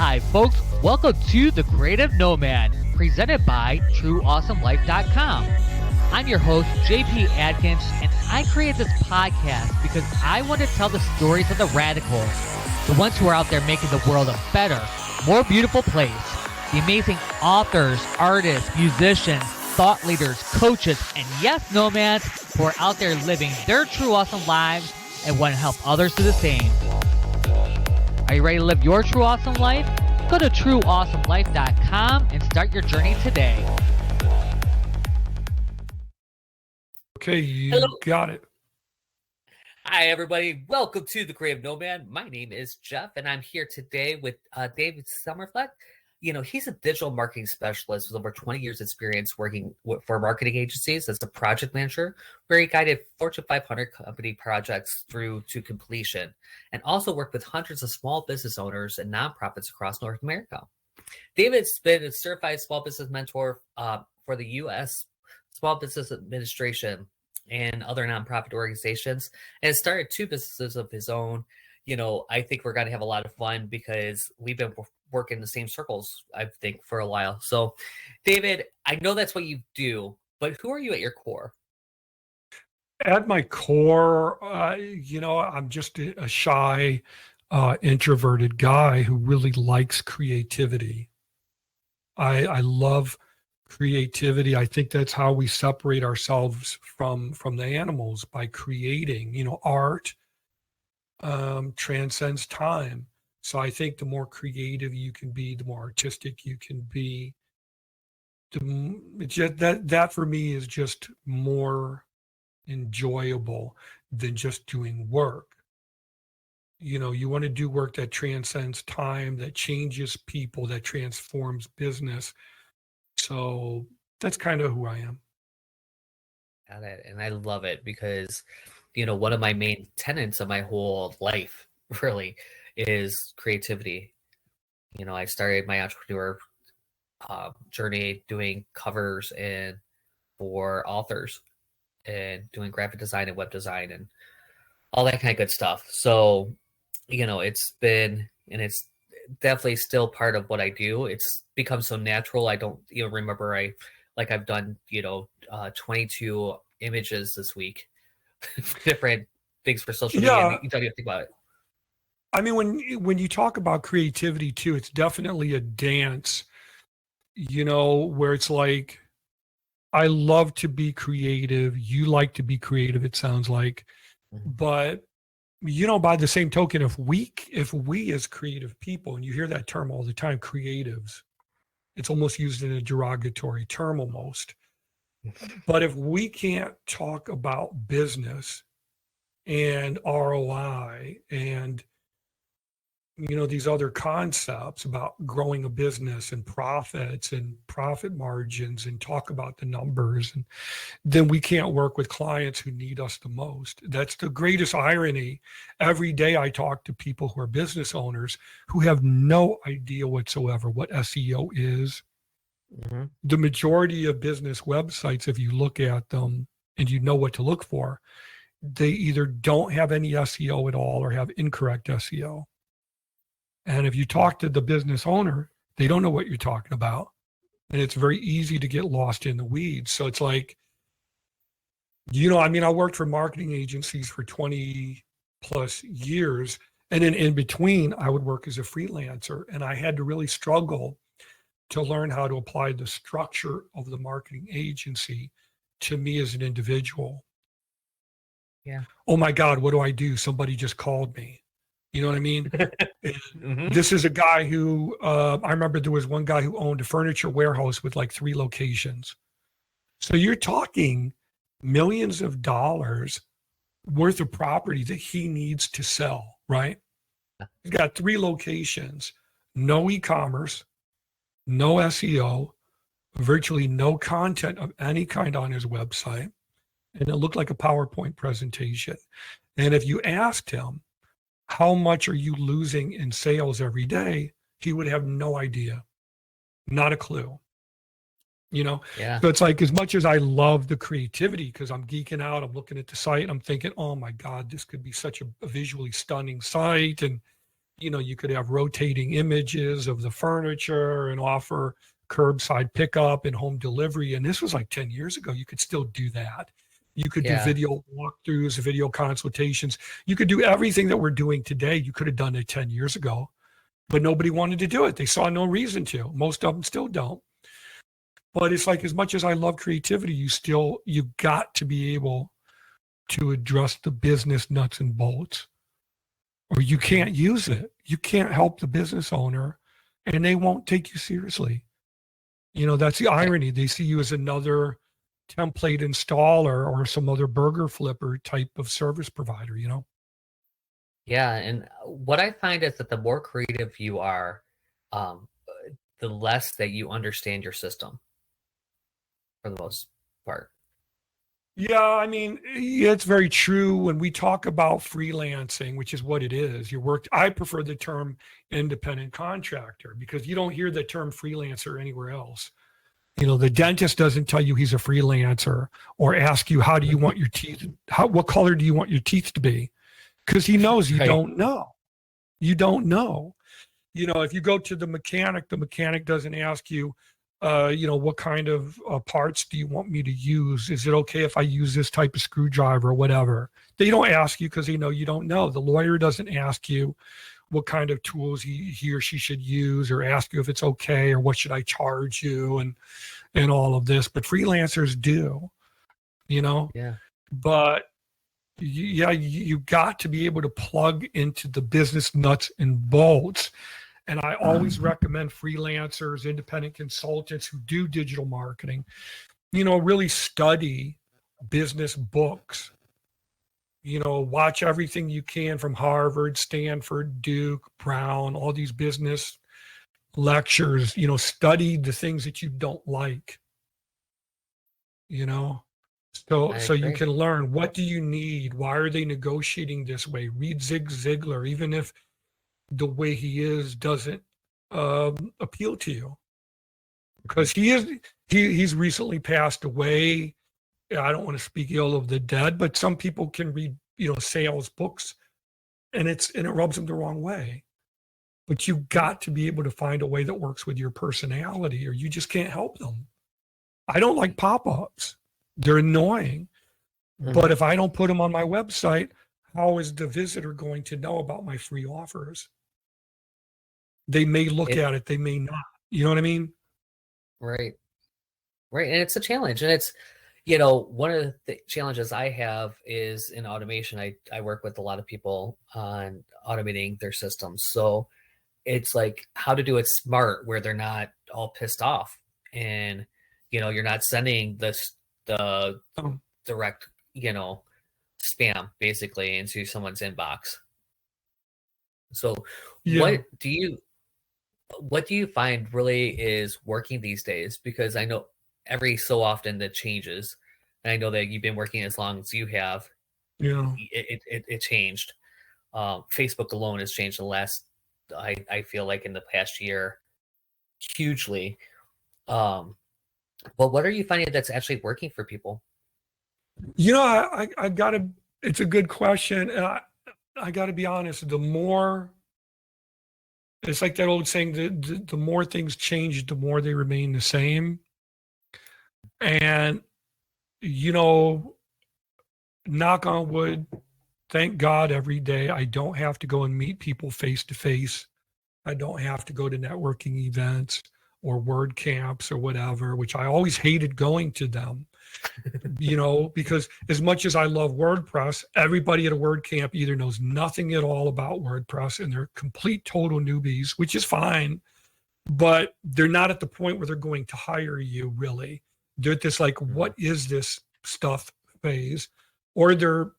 Hi, folks. Welcome to The Creative Nomad, presented by TrueAwesomeLife.com. I'm your host, JP Adkins, and I created this podcast because I want to tell the stories of the radicals, the ones who are out there making the world a better, more beautiful place, the amazing authors, artists, musicians, thought leaders, coaches, and yes, nomads who are out there living their true awesome lives and want to help others do the same. Are you ready to live your true awesome life? Go to TrueAwesomeLife.com and start your journey today. Okay, you Hello. got it. Hi, everybody. Welcome to The Creative Nomad. My name is Jeff, and I'm here today with David Summerflat. You know, he's a digital marketing specialist with over 20 years experience working for marketing agencies as a project manager, where he guided Fortune 500 company projects through to completion, and also worked with hundreds of small business owners and nonprofits across North America. David's been a certified small business mentor for the U.S. Small Business Administration and other nonprofit organizations, and has started two businesses of his own. You know, I think we're going to have a lot of fun because we've been working in the same circles, I think, for a while. So, David, I know that's what you do, but who are you at your core? At my core, I'm just a shy, introverted guy who really likes creativity. I love creativity. I think that's how we separate ourselves from the animals, by creating. You know, art transcends time. So I think the more creative you can be, the more artistic you can be. That for me is just more enjoyable than just doing work. You know, you want to do work that transcends time, that changes people, that transforms business. So that's kind of who I am. Got it. And I love it because, you know, one of my main tenets of my whole life really is creativity. You know, I started my entrepreneur journey doing covers and for authors and doing graphic design and web design and all that kind of good stuff. So, you know, it's been, and it's definitely still part of what I do. It's become so natural. I don't even remember I've done, 22 images this week, different things for social media. And you don't even think about it. I mean, when you talk about creativity too, it's definitely a dance, you know, where it's like, I love to be creative. You like to be creative, it sounds like. Mm-hmm. But, you know, by the same token, if we as creative people, and you hear that term all the time, creatives, it's almost used in a derogatory term almost. But if we can't talk about business and ROI and, you know, these other concepts about growing a business and profits and profit margins and talk about the numbers, and then we can't work with clients who need us the most. That's the greatest irony. Every day I talk to people who are business owners who have no idea whatsoever what SEO is. Mm-hmm. The majority of business websites, if you look at them and you know what to look for, they either don't have any SEO at all or have incorrect SEO. And if you talk to the business owner, they don't know what you're talking about. And it's very easy to get lost in the weeds. So it's like, you know, I mean, I worked for marketing agencies for 20 plus years. And then in between, I would work as a freelancer. And I had to really struggle to learn how to apply the structure of the marketing agency to me as an individual. Yeah. Oh my God, what do I do? Somebody just called me. You know what I mean? Mm-hmm. This is a guy who, I remember there was one guy who owned a furniture warehouse with like 3 locations. So you're talking millions of dollars worth of property that he needs to sell, right? He's got 3 locations, no e-commerce, no SEO, virtually no content of any kind on his website. And it looked like a PowerPoint presentation. And if you asked him, how much are you losing in sales every day? He would have no idea, not a clue. You know, yeah. So it's like, as much as I love the creativity, because I'm geeking out, I'm looking at the site, I'm thinking, oh my God, this could be such a visually stunning site. And you could have rotating images of the furniture and offer curbside pickup and home delivery. And this was like 10 years ago. You could still do that. You could do Yeah. video walkthroughs, video consultations. You could do everything that we're doing today. You could have done it 10 years ago, but nobody wanted to do it. They saw no reason to. Most of them still don't. But it's like, as much as I love creativity, you got to be able to address the business nuts and bolts, or you can't use it. You can't help the business owner, and they won't take you seriously. That's the irony. They see you as another template installer or some other burger flipper type of service provider, Yeah, and what I find is that the more creative you are, the less that you understand your system, for the most part. Yeah, I mean, it's very true. When we talk about freelancing, which is what it is, I prefer the term independent contractor, because you don't hear the term freelancer anywhere else. The dentist doesn't tell you he's a freelancer or ask you, how do you want your teeth? What color do you want your teeth to be? Because he knows you Right. don't know. You don't know. If you go to the mechanic doesn't ask you, what kind of parts do you want me to use? Is it okay if I use this type of screwdriver or whatever? They don't ask you because they know you don't know. The lawyer doesn't ask you what kind of tools he or she should use, or ask you if it's okay, or what should I charge you, and all of this. But freelancers do, Yeah. but you got to be able to plug into the business nuts and bolts. And I always recommend freelancers, independent consultants who do digital marketing, really study business books. Watch everything you can from Harvard, Stanford, Duke, Brown, all these business lectures. Study the things that you don't like, so you can learn, what do you need? Why are they negotiating this way? Read Zig Ziglar, even if the way he is doesn't appeal to you, because he's recently passed away. I don't want to speak ill of the dead, but some people can read sales books and it rubs them the wrong way. But you've got to be able to find a way that works with your personality, or you just can't help them. I don't like pop-ups. They're annoying. Mhm. But if I don't put them on my website, how is the visitor going to know about my free offers? They may look at it, they may not. You know what I mean? Right. Right. And it's a challenge. And it's, one of the challenges I have is in automation. I work with a lot of people on automating their systems. So it's like how to do it smart, where they're not all pissed off, and, you're not sending the direct, spam basically into someone's inbox. So Yeah. what do you find really is working these days? Because I know every so often that changes, and I know that you've been working as long as you have. Yeah. It changed. Facebook alone has changed the last, I feel like, in the past year, hugely. But what are you finding that's actually working for people? I gotta, it's a good question. And I gotta be honest, it's like that old saying, the more things change, the more they remain the same. And, knock on wood, thank God every day I don't have to go and meet people face to face. I don't have to go to networking events or word camps or whatever, which I always hated going to them. Because as much as I love WordPress, everybody at a WordCamp either knows nothing at all about WordPress, and they're complete total newbies, which is fine, but they're not at the point where they're going to hire you, really. They're at this like, what is this stuff phase? Or they're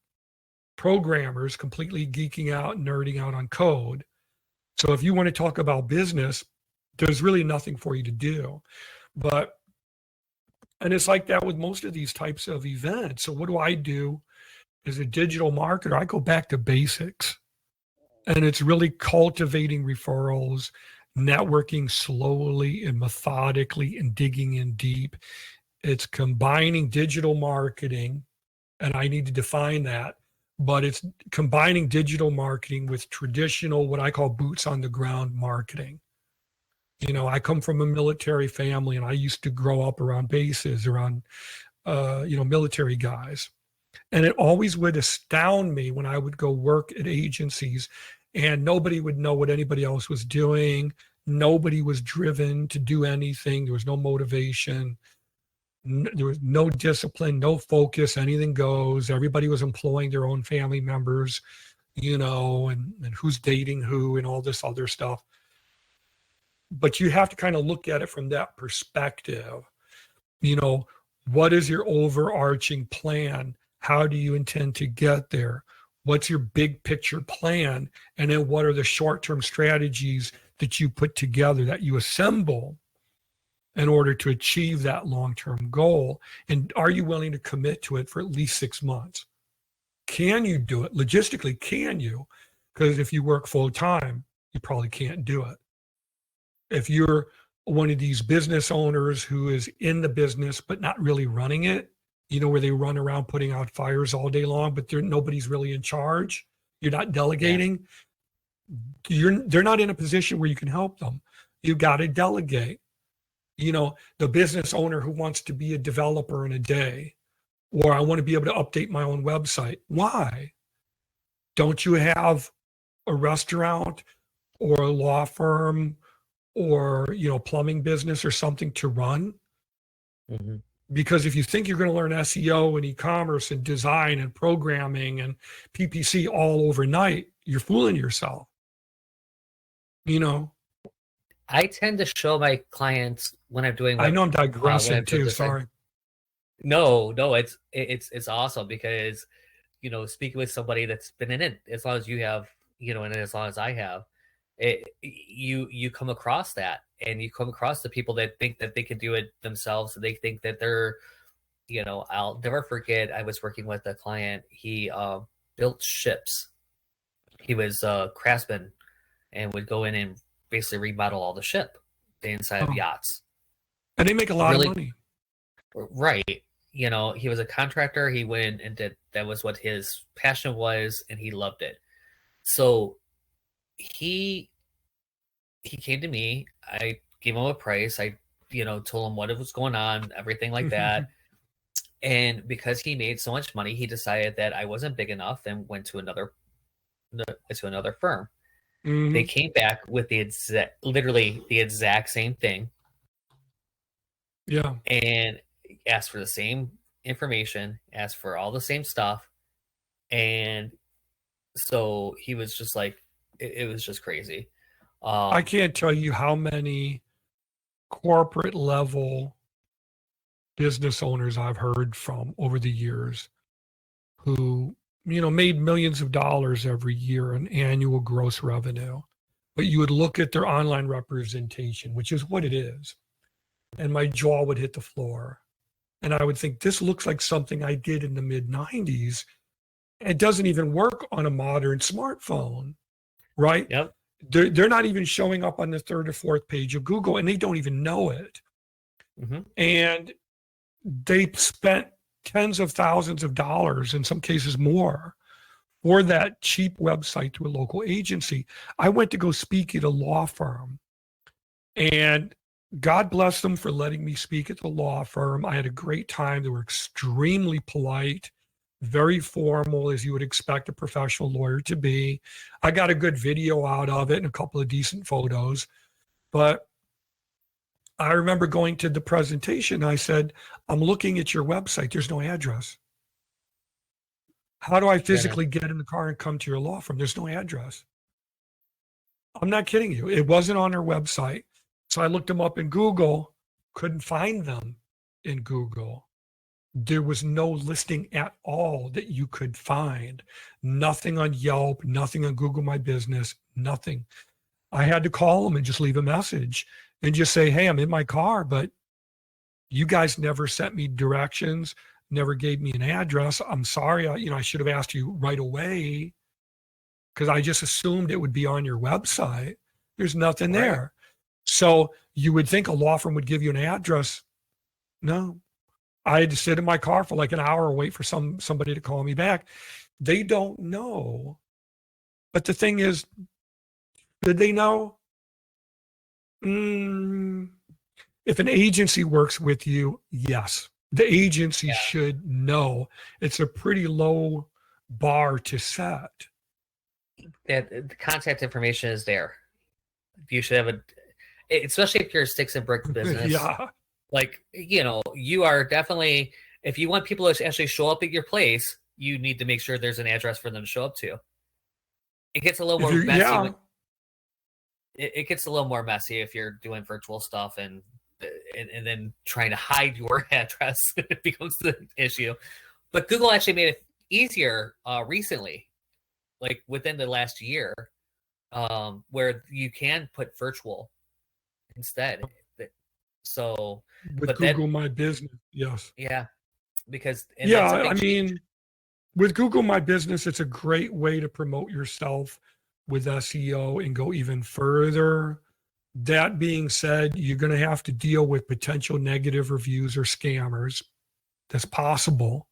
programmers completely geeking out, nerding out on code. So if you want to talk about business, there's really nothing for you to do. And it's like that with most of these types of events. So what do I do as a digital marketer? I go back to basics, and it's really cultivating referrals, networking slowly and methodically, and digging in deep. It's combining digital marketing, and I need to define that, but it's combining digital marketing with traditional, what I call boots on the ground marketing. I come from a military family, and I used to grow up around bases, around, military guys. And it always would astound me when I would go work at agencies and nobody would know what anybody else was doing. Nobody was driven to do anything. There was no motivation. There was no discipline, no focus, anything goes. Everybody was employing their own family members, and who's dating who and all this other stuff. But you have to kind of look at it from that perspective. What is your overarching plan? How do you intend to get there? What's your big picture plan? And then what are the short-term strategies that you put together, that you assemble in order to achieve that long-term goal? And are you willing to commit to it for at least 6 months? Can you do it? Logistically, can you? Because if you work full-time, you probably can't do it. If you're one of these business owners who is in the business but not really running it, where they run around putting out fires all day long, but nobody's really in charge. You're not delegating. Yeah. They're not in a position where you can help them. You got to delegate. The business owner who wants to be a developer in a day, or I want to be able to update my own website. Why? Don't you have a restaurant or a law firm or, plumbing business or something to run? Mm-hmm. Because if you think you're going to learn SEO and e-commerce and design and programming and PPC all overnight, you're fooling yourself. I tend to show my clients when I'm doing. I know I'm digressing too. Sorry. No, it's awesome because, speaking with somebody that's been in it as long as you have, and as long as I have, you come across that, and you come across the people that think that they can do it themselves. And they think that they're, I'll never forget. I was working with a client. He built ships. He was a craftsman and would go in and basically remodel all the ship, the inside of yachts. And they make a lot of money. Right. He was a contractor. He went and did, that was what his passion was, and he loved it. So he came to me. I gave him a price. I, told him what was going on, everything like that. And because he made so much money, he decided that I wasn't big enough and went to another firm. Mm-hmm. They came back with literally the exact same thing. Yeah. And asked for the same information, asked for all the same stuff. And so he was just like, it was just crazy. I can't tell you how many corporate level business owners I've heard from over the years who, made millions of dollars every year in annual gross revenue. But you would look at their online representation, which is what it is, and my jaw would hit the floor. And I would think, this looks like something I did in the mid-90s. It doesn't even work on a modern smartphone, right? Yep. They're not even showing up on the third or fourth page of Google, and they don't even know it. Mm-hmm. And they spent tens of thousands of dollars, in some cases more, for that cheap website to a local agency. I went to go speak at a law firm, and God bless them for letting me speak at the law firm. I had a great time. They were extremely polite, very formal, as you would expect a professional lawyer to be. I got a good video out of it and a couple of decent photos. But I remember going to the presentation. I said, I'm looking at your website. There's no address. How do I physically get in the car and come to your law firm? There's no address. I'm not kidding you. It wasn't on their website. So I looked them up in Google, couldn't find them in Google. There was no listing at all that you could find. Nothing on Yelp, nothing on Google My Business, nothing. I had to call them and just leave a message and just say, hey, I'm in my car, but you guys never sent me directions, never gave me an address. I'm sorry. I should have asked you right away because I just assumed it would be on your website. There's nothing there. So you would think a law firm would give you an address. No. I had to sit in my car for like an hour and wait for somebody to call me back. They don't know. But the thing is, did they know? If an agency works with you, yes. The agency should know. It's a pretty low bar to set. That the contact information is there. You should have especially if you're a sticks and brick business. Yeah. Like, you are definitely, if you want people to actually show up at your place, you need to make sure there's an address for them to show up to. It gets a little more messy. Yeah. It gets a little more messy if you're doing virtual stuff and then trying to hide your address becomes the issue. But Google actually made it easier recently, like within the last year, where you can put virtual instead. So with Google My Business, yes. Yeah, because with Google My Business, it's a great way to promote yourself with SEO and go even further. That being said, you're going to have to deal with potential negative reviews or scammers. That's possible.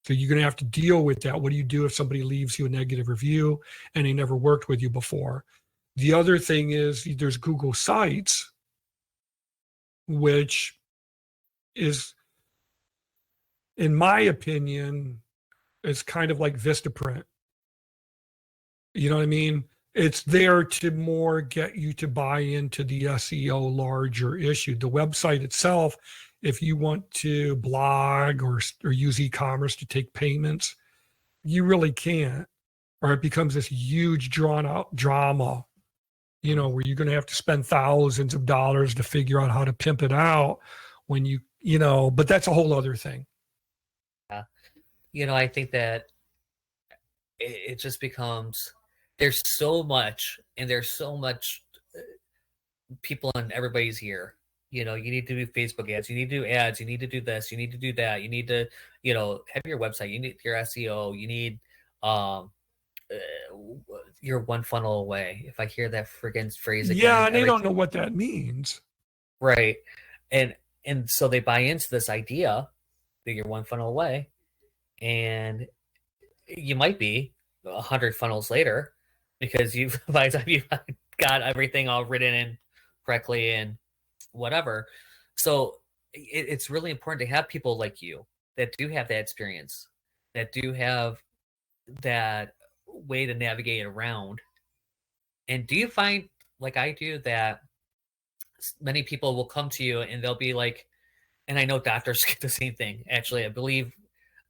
So you're going to have to deal with that. What do you do if somebody leaves you a negative review and they never worked with you before? The other thing is there's Google Sites, which is, in my opinion, is kind of like Vistaprint. You know what I mean? It's there to more get you to buy into the SEO larger issue. The website itself, if you want to blog or use e-commerce to take payments, you really can't. Or it becomes this huge drawn out drama, where you're going to have to spend thousands of dollars to figure out how to pimp it out when but that's a whole other thing. I think that it just becomes, there's so much people in everybody's ear. You need to do Facebook ads, you need to do ads, you need to do this, you need to do that, you need to, have your website, you need your SEO, you need you're one funnel away. If I hear that friggin' phrase again. Yeah, and they don't know what that means. Right. And so they buy into this idea that you're one funnel away, and you might be 100 funnels later because by the time you've got everything all written in correctly and whatever. So it's really important to have people like you that do have that experience, that do have that way to navigate around. And do you find, like I do, that many people will come to you and they'll be like, and I know doctors get the same thing. Actually, I believe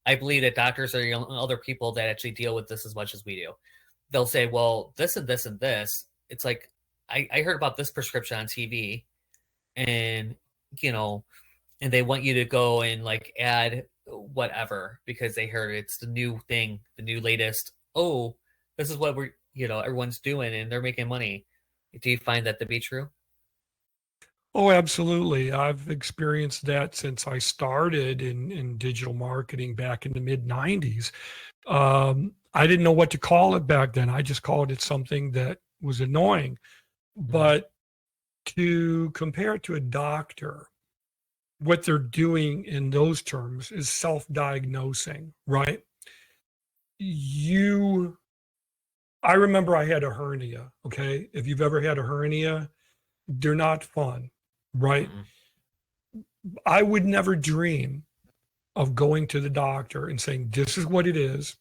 that doctors are the other people that actually deal with this as much as we do. They'll say, well, this and this and this. It's like, I heard about this prescription on TV, and and they want you to go and like add whatever because they heard it's the new thing, the new latest. Oh, this is what we're everyone's doing and they're making money. Do you find that to be true? Oh, absolutely. I've experienced that since I started in digital marketing back in the mid 90s. I didn't know what to call it back then. I just called it something that was annoying. But to compare it to a doctor, what they're doing in those terms is self-diagnosing, right? I remember I had a hernia, okay? If you've ever had a hernia, they're not fun, right? I would never dream of going to the doctor and saying, this is what it is.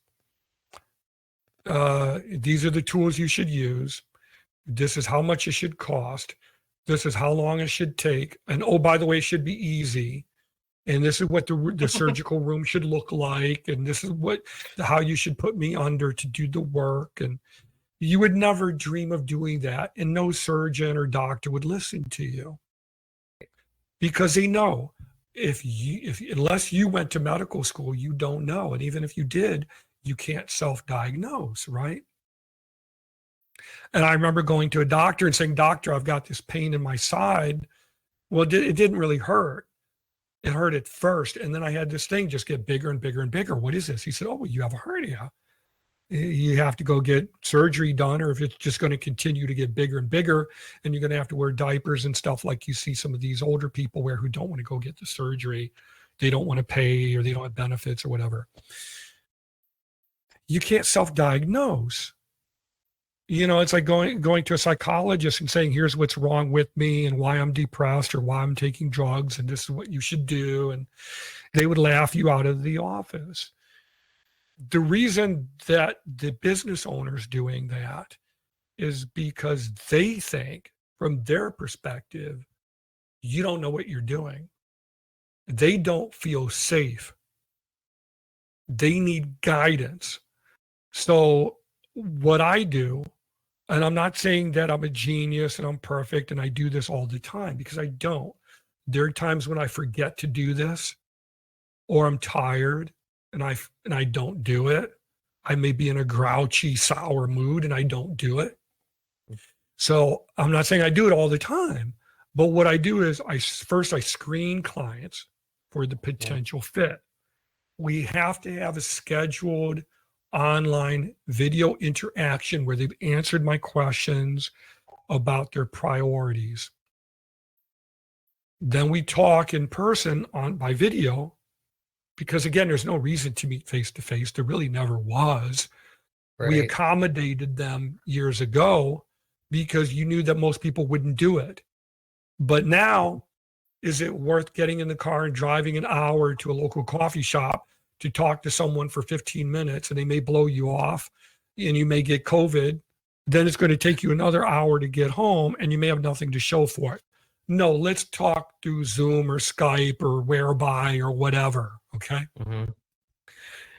These are the tools you should use. This is how much it should cost. This is how long it should take. And oh, by the way, it should be easy. And this is what the surgical room should look like. And this is how you should put me under to do the work. And you would never dream of doing that. And no surgeon or doctor would listen to you because they know unless you went to medical school, you don't know. And even if you did, you can't self-diagnose, right? And I remember going to a doctor and saying, doctor, I've got this pain in my side. Well, it didn't really hurt. It hurt at first. And then I had this thing just get bigger and bigger and bigger. What is this? He said, oh, well, you have a hernia. You have to go get surgery done, or if it's just going to continue to get bigger and bigger, and you're going to have to wear diapers and stuff like you see some of these older people wear who don't want to go get the surgery they don't want to pay or they don't have benefits or whatever. You can't self-diagnose. It's like going to a psychologist and saying, here's what's wrong with me and why I'm depressed or why I'm taking drugs and this is what you should do. And they would laugh you out of the office. The reason that the business owner's doing that is because they think from their perspective, you don't know what you're doing. They don't feel safe. They need guidance. So what I do, and I'm not saying that I'm a genius and I'm perfect and I do this all the time, because I don't. There are times when I forget to do this, or I'm tired and I don't do it. I may be in a grouchy, sour mood and I don't do it. So I'm not saying I do it all the time, but what I do is I screen clients for the potential fit. We have to have a scheduled online video interaction where they've answered my questions about their priorities. Then we talk in person by video, because again, there's no reason to meet face to face. There really never was. Right. We accommodated them years ago because you knew that most people wouldn't do it. But now, is it worth getting in the car and driving an hour to a local coffee shop to talk to someone for 15 minutes and they may blow you off and you may get COVID? Then it's going to take you another hour to get home and you may have nothing to show for it. No, let's talk through Zoom or Skype or Whereby or whatever. Okay. Mm-hmm.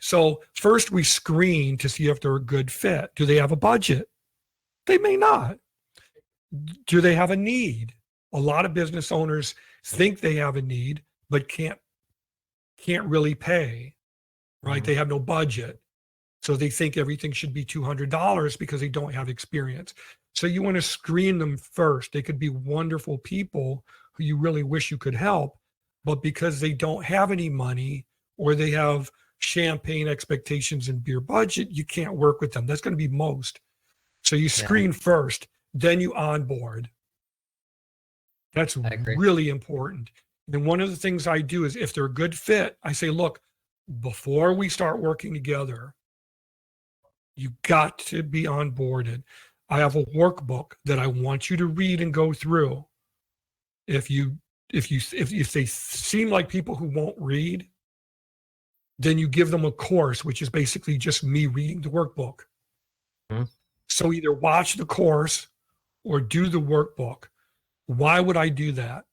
So first we screen to see if they're a good fit. Do they have a budget? They may not. Do they have a need? A lot of business owners think they have a need, but can't really pay, right? Mm-hmm. They have no budget. So they think everything should be $200 because they don't have experience. So you want to screen them first. They could be wonderful people who you really wish you could help, but because they don't have any money or they have champagne expectations and beer budget, you can't work with them. That's going to be most. So you screen first, then you onboard. That's really important. And one of the things I do is if they're a good fit, I say, look, before we start working together, you got to be onboarded. I have a workbook that I want you to read and go through. If they seem like people who won't read, then you give them a course, which is basically just me reading the workbook. Mm-hmm. So either watch the course or do the workbook. Why would I do that?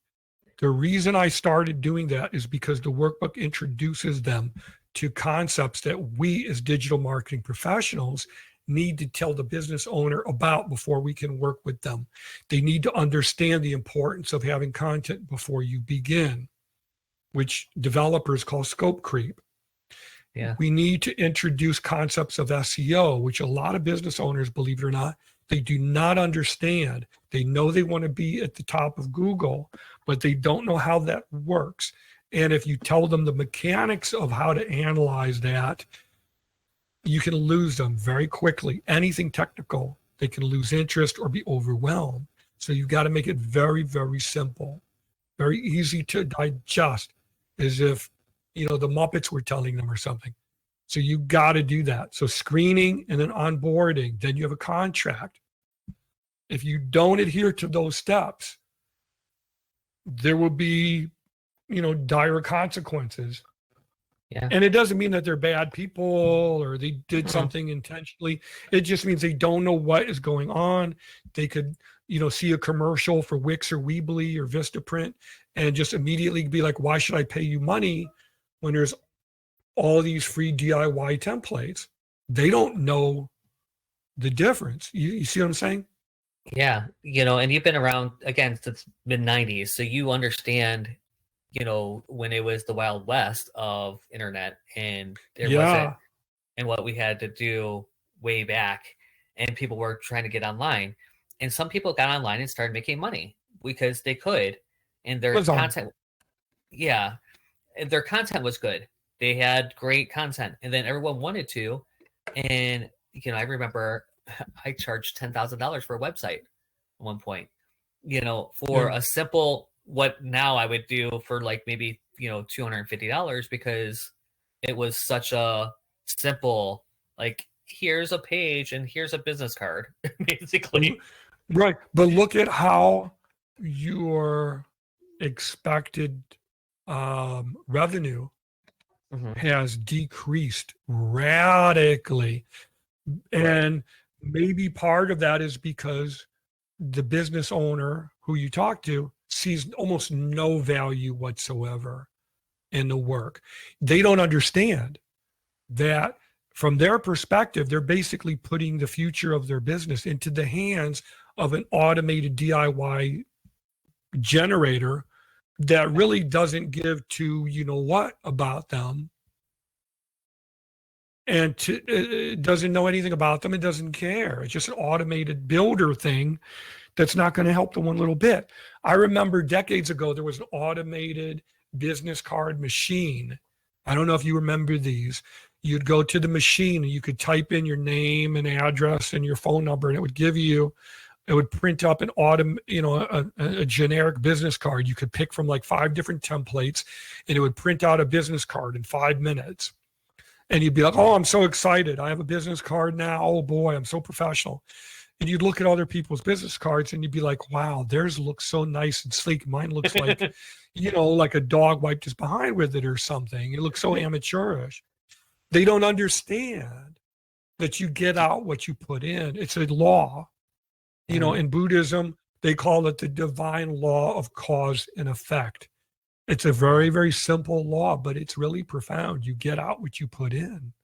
The reason I started doing that is because the workbook introduces them to concepts that we as digital marketing professionals need to tell the business owner about before we can work with them. They need to understand the importance of having content before you begin, which developers call scope creep. Yeah. We need to introduce concepts of SEO, which a lot of business owners, believe it or not, they do not understand. They know they want to be at the top of Google, but they don't know how that works. And if you tell them the mechanics of how to analyze that, you can lose them very quickly. Anything technical, they can lose interest or be overwhelmed. So you've got to make it very, very simple, very easy to digest, as if, the Muppets were telling them or something. So you got to do that. So screening and then onboarding, then you have a contract. If you don't adhere to those steps, there will be, dire consequences. Yeah. And it doesn't mean that they're bad people or they did something intentionally. It just means they don't know what is going on. They could, see a commercial for Wix or Weebly or Vistaprint and just immediately be like, why should I pay you money when there's all these free DIY templates? They don't know the difference. You see what I'm saying? Yeah. And you've been around again since mid-90s. So you understand, when it was the Wild West of internet and there wasn't, and what we had to do way back, and people were trying to get online. And some people got online and started making money because they could, and their content. Yeah. And their content was good. They had great content, and then everyone wanted to. And, I remember I charged $10,000 for a website at one point, for a simple, what now I would do for like maybe $250 because it was such a simple, like, here's a page and here's a business card, basically. Right. But look at how your expected revenue has decreased radically. And maybe part of that is because the business owner who you talk to sees almost no value whatsoever in the work. They don't understand that from their perspective, they're basically putting the future of their business into the hands of an automated DIY generator that really doesn't give to you know what about them, and doesn't know anything about them and doesn't care. It's just an automated builder thing that's not going to help them one little bit. I remember decades ago, there was an automated business card machine. I don't know if you remember these. You'd go to the machine and you could type in your name and address and your phone number, and it would give you, it would print up an a generic business card. You could pick from like 5 different templates, and it would print out a business card in 5 minutes. And you'd be like, oh, I'm so excited. I have a business card now. Oh boy, I'm so professional. And you'd look at other people's business cards and you'd be like, wow, theirs looks so nice and sleek. Mine looks like, like a dog wiped his behind with it or something. It looks so amateurish. They don't understand that you get out what you put in. It's a law. In Buddhism, they call it the divine law of cause and effect. It's a very, very simple law, but it's really profound. You get out what you put in.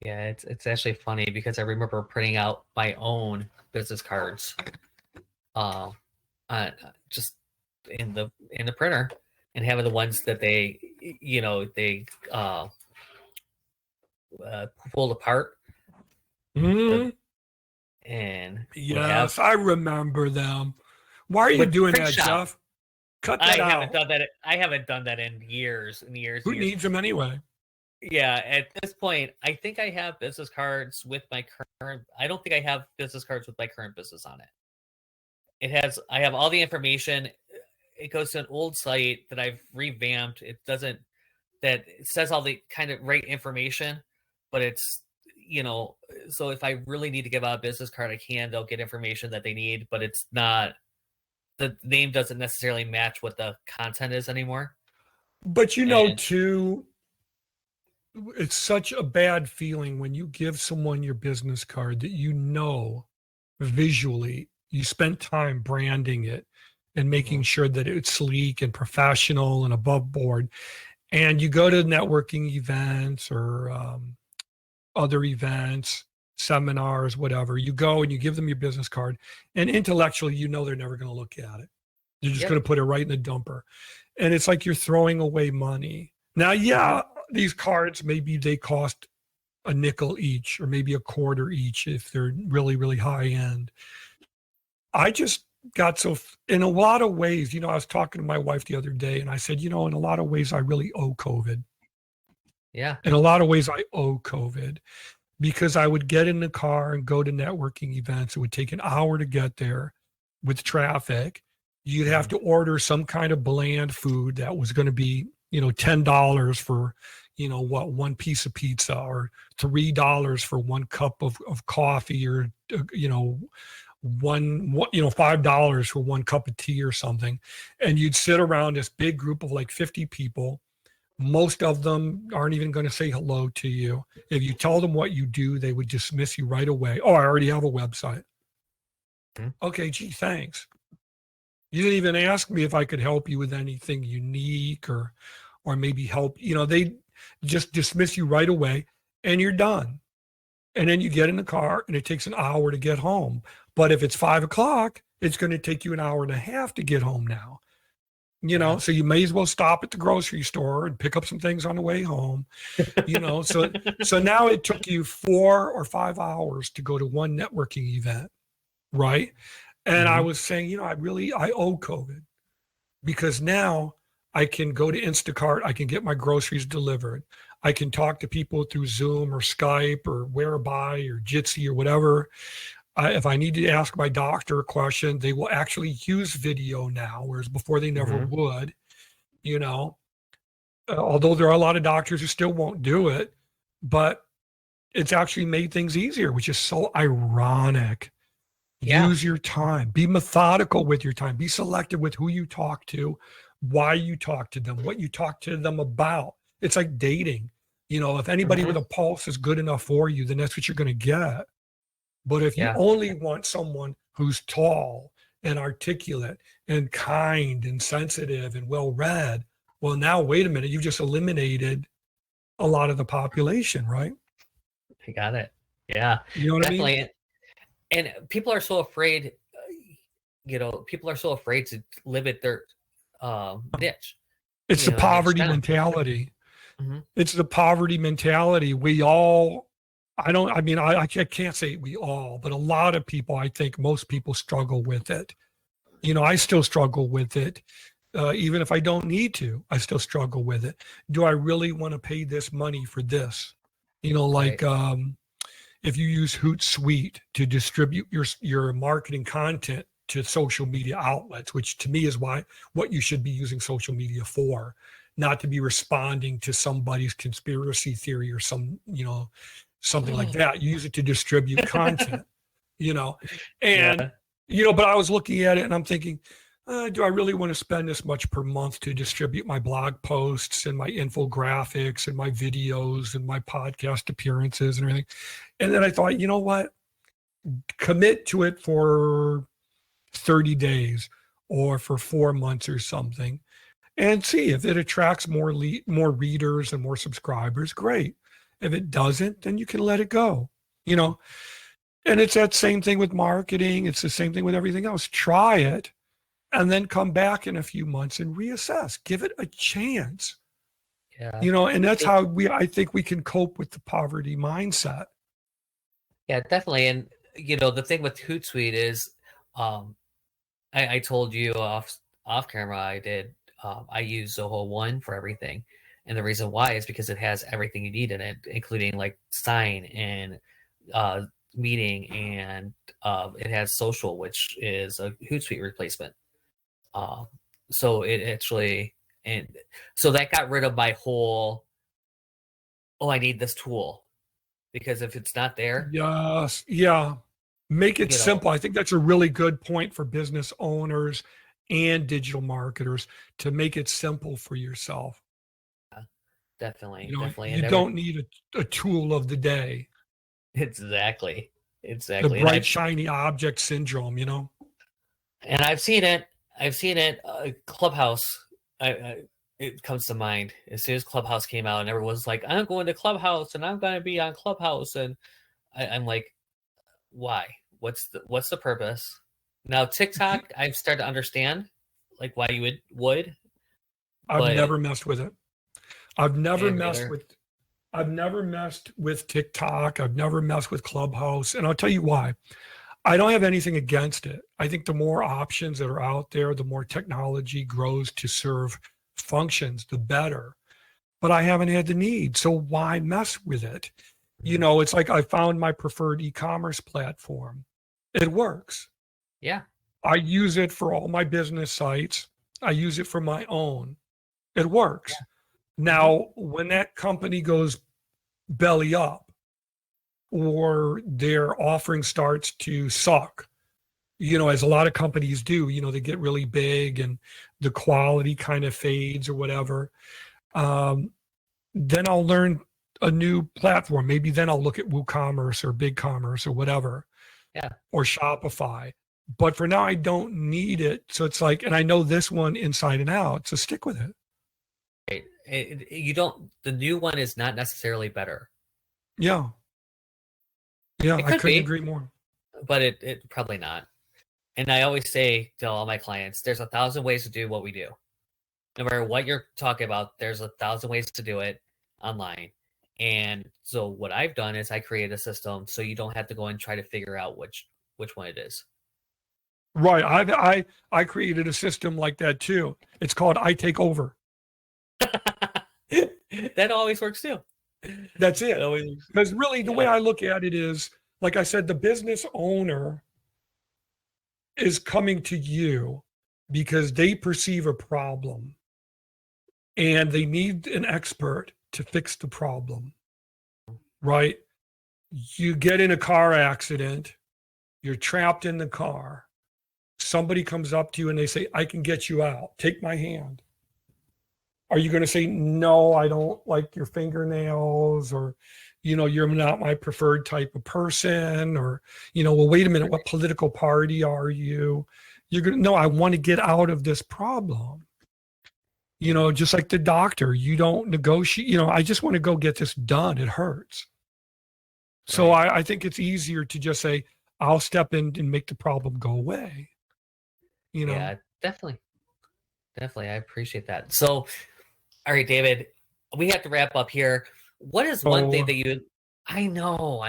Yeah, it's actually funny because I remember printing out my own business cards, just in the printer, and having the ones that they pulled apart. Mm-hmm. And yes, I remember them. Why are you doing that, Jeff? Cut that out. I haven't done that in years and years. Who needs them anyway? Yeah, at this point, I think I have business cards with my current. I don't think I have business cards with my current business on it. I have all the information. It goes to an old site that I've revamped. It says all the kind of right information, but it's, so if I really need to give out a business card, I can. They'll get information that they need, but it's not, the name doesn't necessarily match what the content is anymore. But too, it's such a bad feeling when you give someone your business card that visually you spent time branding it and making sure that it's sleek and professional and above board. And you go to networking events or other events, seminars, whatever. You go and you give them your business card, and intellectually, they're never going to look at it. They're just going to put it right in the dumper. And it's like you're throwing away money. Now, these cards, maybe they cost a nickel each or maybe a quarter each if they're really, really high end. I just got in a lot of ways, I was talking to my wife the other day and I said, in a lot of ways, I really owe COVID. Yeah. In a lot of ways, I owe COVID because I would get in the car and go to networking events. It would take an hour to get there with traffic. You'd have to order some kind of bland food that was going to be, $10 for, one piece of pizza, or $3 for one cup of coffee, or, $5 for one cup of tea or something. And you'd sit around this big group of like 50 people. Most of them aren't even going to say hello to you. If you tell them what you do, they would dismiss you right away. Oh, I already have a website. Okay, gee, thanks. You didn't even ask me if I could help you with anything unique or maybe help. They just dismiss you right away and you're done. And then you get in the car and it takes an hour to get home. But if it's 5 o'clock, it's going to take you an hour and a half to get home now. So you may as well stop at the grocery store and pick up some things on the way home, so now it took you 4 or 5 hours to go to one networking event. Right. And I was saying, I owe COVID because now I can go to Instacart. I can get my groceries delivered. I can talk to people through Zoom or Skype or Whereby or Jitsi or whatever. If I need to ask my doctor a question, they will actually use video now, whereas before they never would, although there are a lot of doctors who still won't do it, but it's actually made things easier, which is so ironic. Yeah. Use your time, be methodical with your time, be selective with who you talk to, why you talk to them, what you talk to them about. It's like dating. If anybody with a pulse is good enough for you, then that's what you're going to get. But if you Yeah. only want someone who's tall and articulate and kind and sensitive and well read, well, now wait a minute, you've just eliminated a lot of the population, right? I got it. Yeah, You know what I mean? definitely. And people are so afraid, people are so afraid to limit their niche. It's the And your poverty strength. mentality. Mhm. It's the poverty mentality. We all, I can't say we all, but a lot of people, I think most people struggle with it. I still struggle with it. Even if I don't need to, I still struggle with it. Do I really want to pay this money for this? Like if you use Hootsuite to distribute your marketing content to social media outlets, which to me is what you should be using social media for, not to be responding to somebody's conspiracy theory or something like that. You use it to distribute content, and but I was looking at it and I'm thinking, do I really want to spend this much per month to distribute my blog posts and my infographics and my videos and my podcast appearances and everything? And then I thought, you know what? Commit to it for 30 days or for 4 months or something and see if it attracts more readers and more subscribers. Great. If it doesn't, then you can let it go, and it's that same thing with marketing. It's the same thing with everything else. Try it and then come back in a few months and reassess. Give it a chance. Yeah. And that's how I think we can cope with the poverty mindset. Yeah, definitely. And the thing with Hootsuite is, I told you off camera, I use Zoho 1 for everything, and the reason why is because it has everything you need in it, including like sign and meeting, and it has social, which is a Hootsuite replacement. So it actually, and so that got rid of my whole, I need this tool, because if it's not there, Yes. Yeah. Make it simple. I think that's a really good point for business owners and digital marketers, to make it simple for yourself. definitely. You don't need a tool of the day. Exactly. The bright, shiny object syndrome, And I've seen it. Clubhouse. It comes to mind as soon as Clubhouse came out, and everyone's like, "I'm going to Clubhouse, and I'm going to be on Clubhouse," and I'm like, "Why? What's the purpose?" Now TikTok, I've started to understand, like, why you would. I've never messed with it. I've never Yeah, messed with TikTok. I've never messed with Clubhouse. And I'll tell you why. I don't have anything against it. I think the more options that are out there, the more technology grows to serve functions, the better. But I haven't had the need. So why mess with it? It's like I found my preferred e-commerce platform. It works. Yeah. I use it for all my business sites. I use it for my own. It works. Yeah. Now, when that company goes belly up or their offering starts to suck, as a lot of companies do, they get really big and the quality kind of fades or whatever, then I'll learn a new platform. Maybe then I'll look at WooCommerce or BigCommerce or whatever, or Shopify. But for now, I don't need it. So it's like, and I know this one inside and out, so stick with it. The new one is not necessarily better. Yeah. I couldn't agree more. But it probably not. And I always say to all my clients, there's 1,000 ways to do what we do. No matter what you're talking about, there's 1,000 ways to do it online. And so what I've done is I create a system so you don't have to go and try to figure out which one it is. Right. I created a system like that too. It's called I Take Over. That always works too. That's it. Because really the way I look at it is, like I said, the business owner is coming to you because they perceive a problem. and they need an expert to fix the problem, right? You get in a car accident, you're trapped in the car. Somebody comes up to you and they say, I can get you out. Take my hand. Are you going to say, no, I don't like your fingernails, or, you're not my preferred type of person, or, well, wait a minute, what political party are you? You're going to, no, I want to get out of this problem. Just like the doctor, you don't negotiate, I just want to go get this done. It hurts. So Right. I think it's easier to just say, I'll step in and make the problem go away. Yeah, definitely. Definitely. I appreciate that. So, all right, David, we have to wrap up here. What is one thing that you, I know.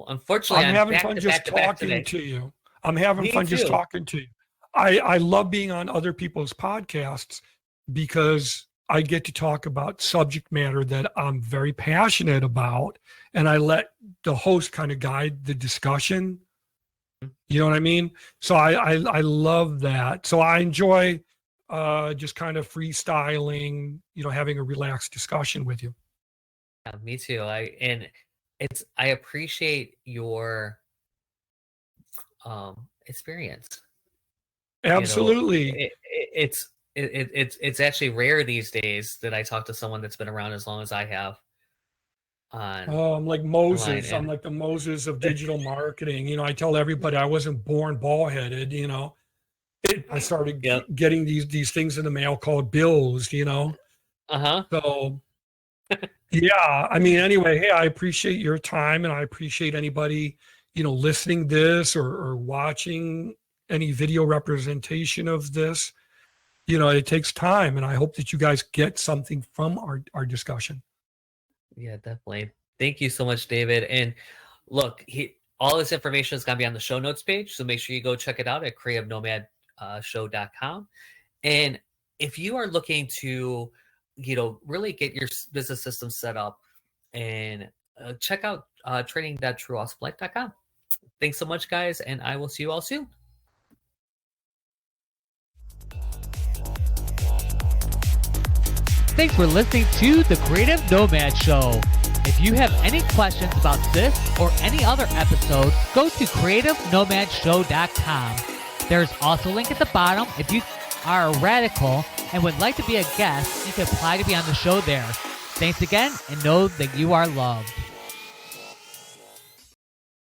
Unfortunately, I'm having fun back just to back talking today. to you. I'm having Me fun just too. talking to you. I love being on other people's podcasts because I get to talk about subject matter that I'm very passionate about, and I let the host kind of guide the discussion. You know what I mean? So I love that. So I enjoy just kind of freestyling, having a relaxed discussion with you. Yeah, me too. I appreciate your experience. Absolutely. It's actually rare these days that I talk to someone that's been around as long as I have. I'm like Moses. Online. I'm like the Moses of digital marketing. I tell everybody I wasn't born bald headed. I started getting these things in the mail called bills. So yeah, I mean, anyway, hey, I appreciate your time, and I appreciate anybody listening this or watching any video representation of this. It takes time, and I hope that you guys get something from our discussion. Yeah, definitely. Thank you so much, David. And look, all this information is going to be on the show notes page, so make sure you go check it out at creativenomadshow.com. And if you are looking to, really get your business system set up, and check out training.trueawesomelife.com. Thanks so much, guys, and I will see you all soon. Thanks for listening to The Creative Nomad Show. If you have any questions about this or any other episode, go to creativenomadshow.com. There's also a link at the bottom. If you are a radical and would like to be a guest, you can apply to be on the show there. Thanks again, and know that you are loved.